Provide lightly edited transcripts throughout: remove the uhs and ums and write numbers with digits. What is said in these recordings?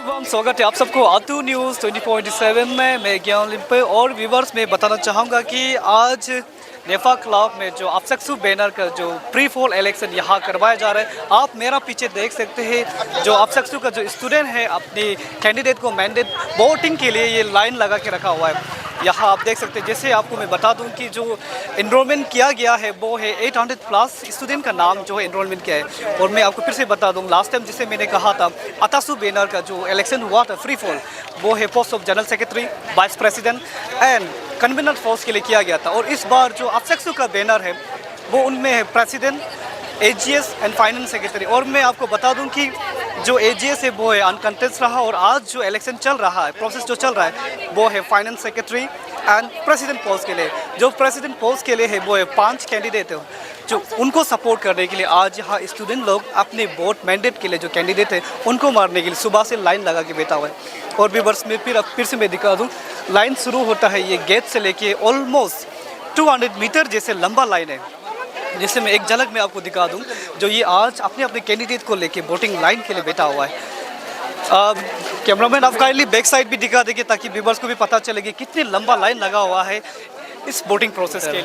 Everyone, स्वागत है आप सबको आतू न्यूज़ 24/7 में। मैं ज्ञान लिम्पे और व्यूवर्स में बताना चाहूँगा कि आज नेफा क्लब में जो अफसक्सु बैनर का जो प्री पोल इलेक्शन यहाँ करवाया जा रहा है। आप मेरा पीछे देख सकते हैं जो अफसक्सु का जो स्टूडेंट है अपनी कैंडिडेट को मैंडेट वोटिंग के लिए ये लाइन लगा के रखा हुआ है। यहाँ आप देख सकते हैं। जैसे आपको मैं बता दूं कि जो इनरोलमेंट किया गया है वो है 800 प्लस स्टूडेंट का नाम जो है इनरोलमेंट किया है। और मैं आपको फिर से बता दूं, लास्ट टाइम जिसे मैंने कहा था अतासु बैनर का जो इलेक्शन हुआ था फ्री फॉल, वो है post of general secretary, vice president and convener post के लिए किया गया था। और इस बार जो अफसक्सु का बैनर है वो उनमें है president, AGS and finance secretary. और मैं आपको बता दूं कि जो AGS है वो है अनकंटेस्ट रहा और आज जो इलेक्शन चल रहा है, प्रोसेस जो चल रहा है वो है finance secretary and president post के लिए। जो प्रेसिडेंट पोस्ट के लिए है वो है 5 कैंडिडेट है जो उनको सपोर्ट करने के लिए आज यहाँ स्टूडेंट लोग अपने वोट मैंडेट के लिए जो कैंडिडेट है उनको मारने के लिए सुबह से लाइन लगा के बैठा हुआ है। और भी वर्ष में फिर से मैं दिखा दूँ, लाइन शुरू होता है ये गेट से लेके ऑलमोस्ट 200 मीटर जैसे लंबा लाइन है। जिससे मैं एक झलक में आपको दिखा दूं, जो ये आज अपने अपने कैंडिडेट को लेके वोटिंग लाइन के लिए बैठा हुआ है। कैमरामैन आप काइंडली बैक साइड भी दिखा देंगे ताकि व्यूअर्स को भी पता चले कि कितनी लंबा लाइन लगा हुआ है इस वोटिंग प्रोसेस के लिए।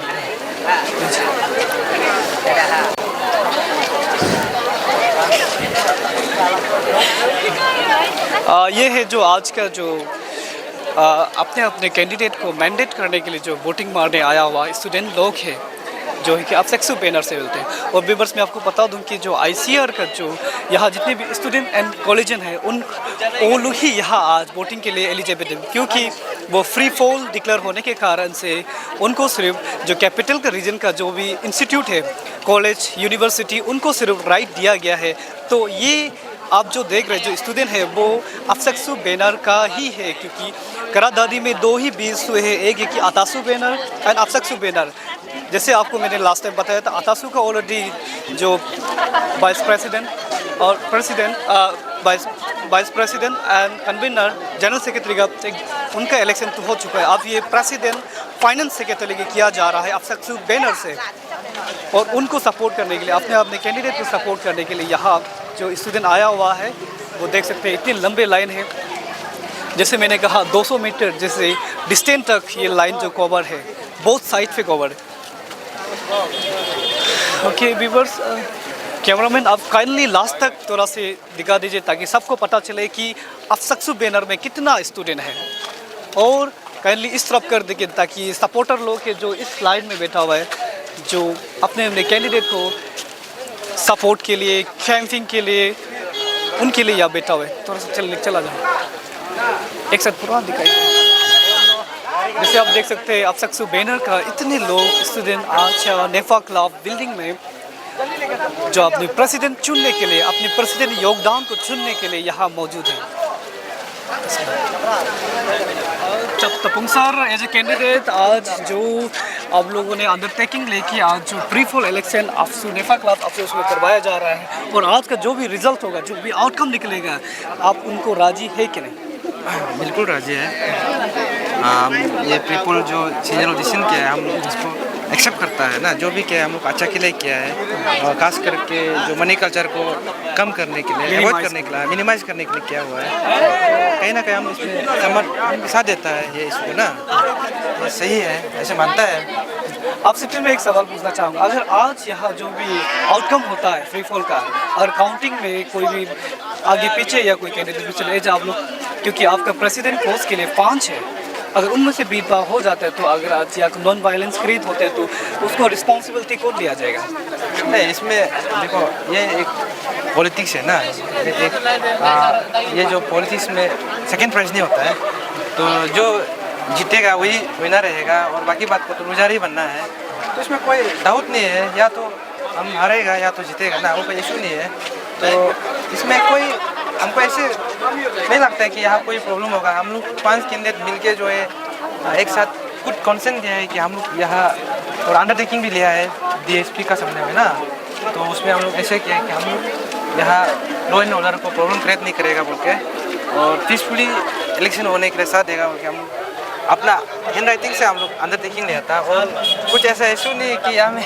ये है जो आज का जो अपने अपने कैंडिडेट को मैंडेट करने के लिए जो वोटिंग मारने आया हुआ स्टूडेंट लोग हैं जो है कि अफसक्सु बैनर से मिलते हैं। और व्यूअर्स में आपको बता दूं कि जो ICR का जो यहाँ जितने भी स्टूडेंट एंड कॉलेजन है वो लोग ही यहाँ आज वोटिंग के लिए एलिजिबल हैं, क्योंकि वो फ्री फॉल डिक्लेयर होने के कारण से उनको सिर्फ जो कैपिटल का रीजन का जो भी इंस्टीट्यूट है, कॉलेज, यूनिवर्सिटी, उनको सिर्फ राइट दिया गया है। तो ये आप जो देख रहे हैं जो स्टूडेंट है वो अफसक्सु बैनर का ही है, क्योंकि करादादी में 2 ही बीज हुए हैं, एक है कि अतासु बैनर एंड अफसक्सु बैनर। जैसे आपको मैंने लास्ट टाइम बताया था अतासु का ऑलरेडी जो वाइस प्रेसिडेंट और vice president and convener general secretary का उनका इलेक्शन तो हो चुका है। अब ये प्रेसिडेंट फाइनेंस सेक्रेटरी के किया जा रहा है अफसक्सु बैनर से। और उनको सपोर्ट करने के लिए, अपने कैंडिडेट को सपोर्ट करने के लिए यहाँ जो स्टूडेंट आया हुआ है वो देख सकते हैं। इतनी लंबे लाइन है, जैसे मैंने कहा 200 मीटर जैसे डिस्टेंस तक ये लाइन जो कवर है, बोथ साइड पे कवर है। ओके व्यूअर्स, कैमरामैन आप काइंडली लास्ट तक थोड़ा से दिखा दीजिए ताकि सबको पता चले कि अफसक्सु बैनर में कितना स्टूडेंट है। और काइंडली इस तरफ कर दीजिए ताकि सपोर्टर लोग के जो इस लाइन में बैठा हुआ है जो अपने अपने कैंडिडेट को सपोर्ट के लिए, कैंपिंग के लिए, उनके लिए यहाँ बैठा हुआ है। थोड़ा सा चला जाए, एक साथ पूरा दिखाइए। जैसे आप देख सकते हैं अफसक्सु बैनर का इतने लोग स्टूडेंट आज नेफा क्लब बिल्डिंग में जो अपने प्रेसिडेंट चुनने के लिए, अपने प्रेसिडेंट योगदान को चुनने के लिए यहाँ मौजूद है। तपुंग सर एज ए कैंडिडेट आज जो आप लोगों ने अंडरटेकिंग लेके आज जो प्री पोल इलेक्शन अफसक्सु नेफा क्लब अफसक्सु में करवाया जा रहा है, और आज का जो भी रिजल्ट होगा, जो भी आउटकम निकलेगा, आप उनको राजी है कि नहीं? बिल्कुल राजी है। ये प्री पोल जो सीनियर डिसीजन किया है हम इसको एक्सेप्ट करता है ना। जो भी किया है हम लोग अच्छा के लिए किया है, और खास करके जो मनी कल्चर को कम करने के लिए, अवॉइड करने के लिए, मिनिमाइज करने के लिए किया हुआ है। कहीं ना कहीं हम इसमें साथ देता है ये इसको ना, ये सही है ऐसे मानता है। आपसे फिर मैं एक सवाल पूछना चाहूँगा, अगर आज यहाँ जो भी आउटकम होता है फ्री फॉल का, और काउंटिंग में कोई भी आगे पीछे या कोई कैंडिडेट भी चले जाए आप लोग, क्योंकि आपका प्रेसिडेंट पोस्ट के लिए 5 है, अगर उनमें से भेदभाव हो जाता है तो अगर आज या नॉन वायलेंस क्रिएट होते हैं तो उसको रिस्पॉन्सिबिलिटी कौन लिया जाएगा? नहीं, इसमें देखो ये एक पॉलिटिक्स है ना। ये जो पॉलिटिक्स में सेकंड प्राइज नहीं होता है, तो जो जीतेगा वही विनर रहेगा और बाकी बात को तो लूजर ही बनना है। तो इसमें कोई डाउट नहीं है, या तो हम हारेगा या तो जीतेगा ना, वो कोई इशू नहीं है। तो इसमें कोई हमको ऐसे नहीं लगता है कि यहाँ कोई प्रॉब्लम होगा। हम लोग 5 कैंडिडेट मिलके जो है एक साथ कुछ कंसेंट दिया है कि हम लोग यहाँ, और अंडरटेकिंग भी लिया है DSP का सामने में ना। तो उसमें हम लोग ऐसे किया है कि हम लोग यहाँ लॉ एंड ऑर्डर को प्रॉब्लम क्रिएट नहीं करेगा बोल के, और पीसफुली इलेक्शन होने के लिए साथ देगा बोल के हम अपना हैंड राइटिंग से हम लोग अंडरटेकिंग लिया था। और कुछ ऐसा इशू नहीं कि यहाँ में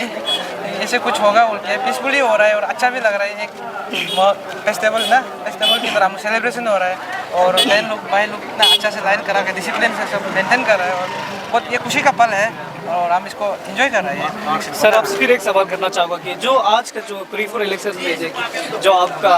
ऐसे कुछ होगा बोल के, पीसफुली हो रहा है और अच्छा भी लग रहा है। एक फेस्टिवल ना, फेस्टिवल की तरह सेलिब्रेशन हो रहा है। और बहन लोग भाई लोग इतना अच्छा से लाइन करा के डिसिप्लिन से सब मेंटेन कर रहे हैं और बहुत ये खुशी का पल है और हम इसको एंजॉय कर रहे हैं। सर आपसे फिर एक सवाल करना चाहूँगा कि जो आज का जो प्री फॉर इलेक्शन में जो आपका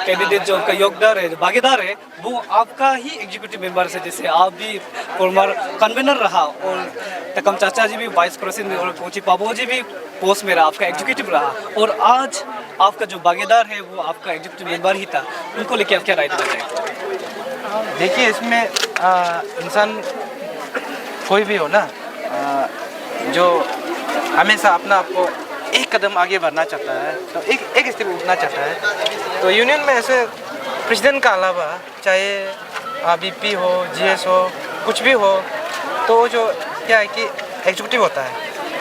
कैंडिडेट जो आपका योगदार है भागीदार है वो आपका ही एग्जीक्यूटिव मेंबर है, जैसे आप भी फॉर्मर कन्वीनर रहा और तकम चाचा जी भी वाइस प्रेसिडेंट और कोची पाबो जी भी पोस्ट में रहा, आपका एग्जीक्यूटिव रहा और आज आपका जो भागीदार है वो आपका एग्जीक्यूटिव मेंबर ही था, उनको लेके आप क्या राय देना चाहेंगे? देखिए इसमें इंसान कोई भी हो ना जो हमेशा अपना आपको एक कदम आगे बढ़ना चाहता है तो एक स्टेप उठना चाहता है। तो यूनियन में ऐसे प्रेसिडेंट का अलावा चाहे बीपी हो जीएस हो कुछ भी हो तो जो क्या है कि एग्जीक्यूटिव होता है,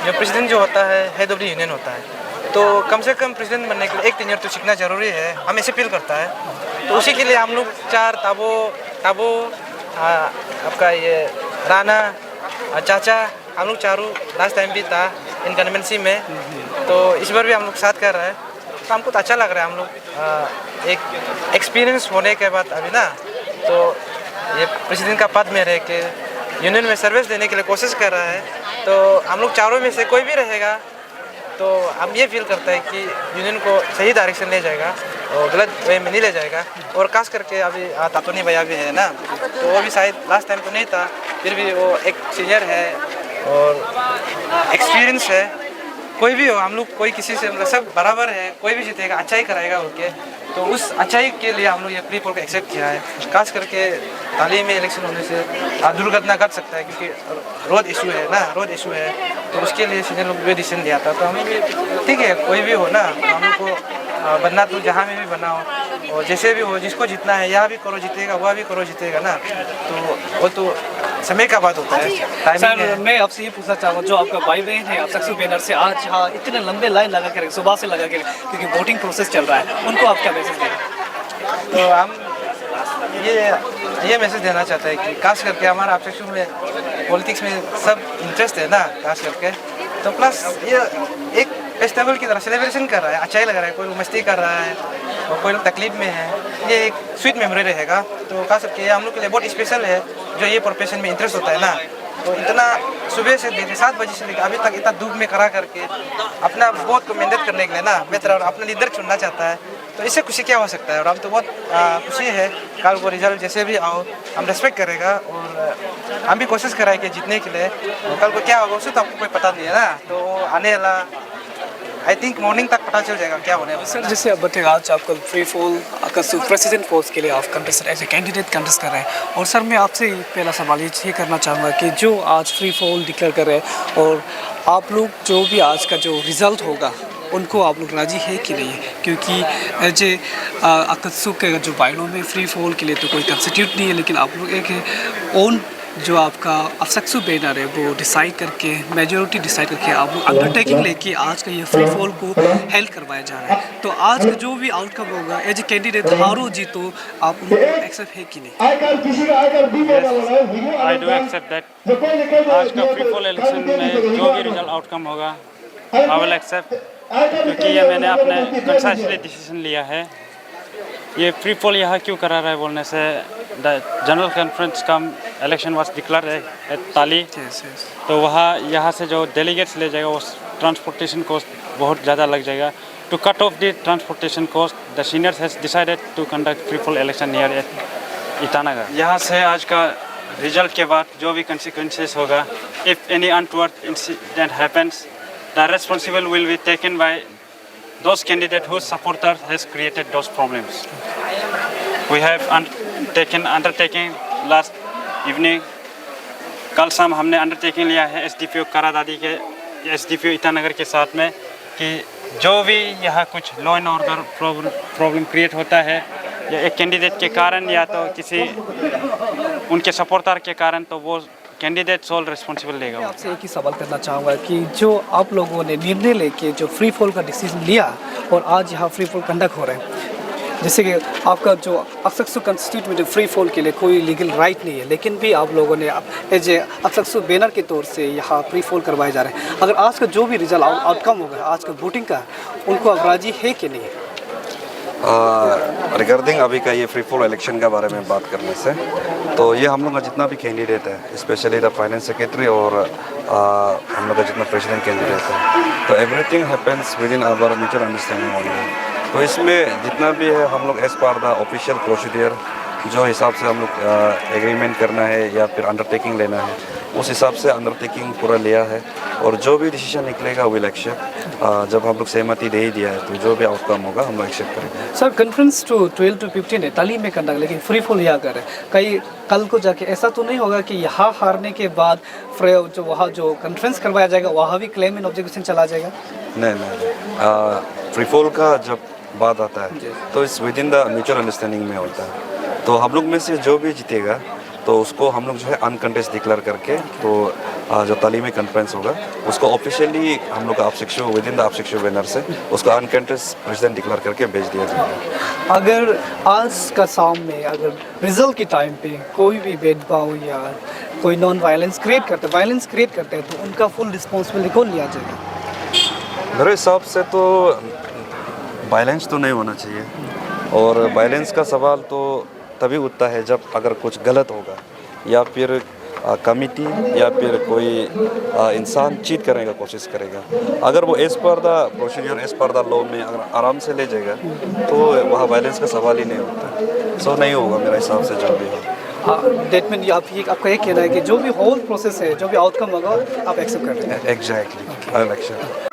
जो प्रेसिडेंट जो होता है हेड ऑफ द यूनियन होता है। तो कम से कम प्रेसिडेंट बनने के लिए एक टेन्योर तो सीखना ज़रूरी है, हम ऐसे फील करता है। तो उसी के लिए हम लोग चार ताबो आपका ये राना चाचा हम लोग चारों लास्ट टाइम भी था इनकन्वेंसी में, तो इस बार भी हम लोग साथ कर रहे हैं। तो हमको तो अच्छा लग रहा है, हम लोग एक एक्सपीरियंस होने के बाद अभी ना तो ये प्रेसिडेंट का पद में रह के यूनियन में सर्विस देने के लिए कोशिश कर रहा है। तो हम लोग चारों में से कोई भी रहेगा तो हम ये फील करता है कि यूनियन को सही डायरेक्शन ले जाएगा और गलत वे में नहीं ले जाएगा। और खास करके अभी तातोनी भैया भी है ना, तो वो भी शायद लास्ट टाइम तो नहीं था, फिर भी वो एक सीनियर है और एक्सपीरियंस है। कोई भी हो हम लोग कोई किसी से मतलब सब बराबर है, कोई भी जीतेगा अच्छा ही कराएगा ओके। तो उस अच्छाई के लिए हम लोग ये प्री पोल को एक्सेप्ट किया है। खास करके तालीम में इलेक्शन होने से दुर्घटना घट सकता है क्योंकि रोड इशू है ना, रोड इशू है, तो उसके लिए सीनियर लोग भी डिसीजन लिया था। तो हम लोग ठीक है कोई भी हो ना, हम लोग को बनना तो जहाँ में भी बना हो और जैसे भी हो, जिसको जीतना है यहाँ भी करो जीतेगा, वहाँ भी करो जीतेगा ना, तो वो तो समय का बात होता है। सर मैं आपसे ये पूछना चाहूँगा, जो आपका भाई बहन है अफसक्सू बैनर से आज यहाँ इतने लंबे लाइन लगा कर सुबह से लगा कर क्योंकि वोटिंग प्रोसेस चल रहा है, उनको आप क्या मैसेज देंगे? तो हम ये मैसेज देना चाहते हैं कि खास करके हमारा अफसक्सू में पॉलिटिक्स में सब इंटरेस्ट है ना खास करके, तो प्लस ये एक फेस्टिवल की तरह सेलिब्रेशन कर रहा है, अच्छा ही लग रहा है। कोई मस्ती कर रहा है और कोई लोग तकलीफ में है, ये एक स्वीट मेमोरी रहेगा। तो खास करके हम लोग के लिए बहुत स्पेशल है जो ये प्रोफेशन में इंटरेस्ट होता है ना। तो इतना सुबह से लेकर 7 बजे से लेकर अभी तक इतना धूप में करा करके अपना वोट को मेहनत करने के लिए ना बेहतर और अपना लीडर चुनना चाहता है, तो इससे खुशी क्या हो सकता है। और हम तो बहुत खुशी है, कल को रिजल्ट जैसे भी आओ हम रेस्पेक्ट करेगा और हम भी कोशिश कराएंगे जीतने के लिए। कल को क्या होगा उसे तो आपको कोई पता नहीं है ना, तो आने वाला आई थिंक मॉर्निंग तक पता चल जाएगा क्या होने वाला। सर जैसे आप बताएगा आज आपका फ्री फॉल प्रेसिडेंट पोस्ट के लिए आप contest as a candidate contest कर रहे हैं, और सर मैं आपसे पहला सवाल ये करना चाहूँगा कि जो आज फ्री फॉल डिक्लेयर कर रहे हैं और आप लोग जो भी आज का जो रिज़ल्ट होगा उनको आप लोग राजी है कि नहीं है? क्योंकि एज ए अकत्सुक के जो बाइलों में फ्री फॉल के लिए तो कोई कंस्टिट्यूट नहीं है, लेकिन आप लोग एक ओन जो आपका अफसक्सू बैनर है वो डिसाइड करके मेजोरिटी डिसाइड करके आप लोग अंडरटेकिंग लेके आज का ये फ्री फॉल को हेल्प करवाया जा रहा है। तो आज का जो भी आउटकम होगा एज ए कैंडिडेट हारो जीतो आप उनको एक्सेप्ट है कि नहीं? I do accept that. आज का फ्री फॉल इलेक्शन में जो भी रिजल्ट आउटकम होगा आई विल एक्सेप्ट, क्योंकि ये मैंने अपने कंसाइसली डिसीजन लिया है। ये फ्री फॉल यहाँ क्यों करा रहा है बोलने से, द जनरल कॉन्फ्रेंस का इलेक्शन वाज डिक्लेयर एट ताली, तो वहाँ यहाँ से जो डेलीगेट्स ले जाएगा वो ट्रांसपोर्टेशन कॉस्ट बहुत ज़्यादा लग जाएगा। To cut off the transportation cost the seniors has decided to conduct free fall election near at Itanagar. यहाँ से आज का रिजल्ट के बाद जो भी कंसिक्वेंसेस होगा, if any untoward incident happens, the responsible will be taken by those candidates whose supporters has created those problems. We have undertaking last evening, कल शाम हमने अंडरटेकिंग लिया है एसडीपीओ करादादी के एसडीपीओ ईटानगर के साथ में कि जो भी यहाँ कुछ law and order problem create होता है या एक कैंडिडेट के कारण या तो किसी उनके सपोर्टर के कारण, तो वो कैंडिडेट सोल रिस्पॉन्सिबल लेगा। मैं आपसे एक ही सवाल करना चाहूँगा कि जो आप लोगों ने निर्णय लेके जो फ्री फॉल का डिसीजन लिया और आज यहाँ फ्री फॉल कंडक्ट हो रहे हैं, जैसे कि आपका जो अफसक्सू कंस्टिट्यूट में जो फ्री फॉल के लिए कोई लीगल राइट नहीं है, लेकिन भी आप लोगों ने एज ए अफसक्सू बैनर के तौर से यहाँ फ्री फॉल करवाए जा रहे हैं। अगर आज का जो भी रिजल्ट आउटकम होगा आज का वोटिंग का, उनको आप राजी है कि नहीं? रिगार्डिंग अभी का ये फ्री फॉर इलेक्शन के बारे में बात करने से, तो ये हम लोग का जितना भी कैंडिडेट है, स्पेशली द फाइनेंस सेक्रेटरी और हम लोग का जितना प्रेसिडेंट कैंडिडेट है, तो everything happens within our mutual understanding only. तो इसमें जितना भी है हम लोग as per the official procedure जो हिसाब से हम लोग एग्रीमेंट करना है या फिर अंडरटेकिंग लेना है, उस हिसाब से अंडरटेकिंग पूरा लिया है और जो भी डिसीजन निकलेगा विल एक्सेप्ट। जब हम लोग सहमति दे ही दिया है तो जो भी आउटकम होगा हम लोग एक्सेप्ट करेंगे। सर कॉन्फ्रेंस टू 12 to 15 है तालीम में कंडक्ट, लेकिन फ्री फॉल यहाँ कर है। कहीं कल को जाके ऐसा तो नहीं होगा कि यहाँ हारने के बाद जो वहाँ जो कॉन्फ्रेंस करवाया जाएगा वहाँ भी क्लेम इन ऑब्जेक्शन चला जाएगा? नहीं, फ्री फॉल का जब बात आता है तो इस with in the mutual understanding में होता है। तो हम लोग में से जो भी जीतेगा तो उसको हम लोग जो है अनकंटेस्ट डिक्लेयर करके, तो जो तालीमी कॉन्फ्रेंस होगा उसको ऑफिशियली हम लोग का आपशिक्षु विद इन द आपशिक्षु बैनर से उसको अनकंटेस्ट प्रेसिडेंट डिक्लेयर करके भेज दिया जाएगा। अगर आज का शाम में अगर रिजल्ट के टाइम पे कोई भी भेदभाव या कोई नॉन वायलेंस क्रिएट करते हैं तो उनका फुल रिस्पॉन्सिबिलिटी कौन लिया जाएगा? मेरे हिसाब से तो वायलेंस तो नहीं होना चाहिए, और वायलेंस का सवाल तो तभी उठता है जब अगर कुछ गलत होगा या फिर कमिटी या फिर कोई इंसान चीट करने का कोशिश करेगा। अगर वो as per the procedure as per the law में अगर आराम से ले जाएगा तो वहाँ वायलेंस का सवाल ही नहीं होता। सो नहीं होगा मेरे हिसाब से जो भी हो। डेट में आपका ये कहना है कि जो भी होल प्रोसेस है, जो भी आउटकम होगा आप एक्सेप्ट करते हैं? Exactly, I am accept.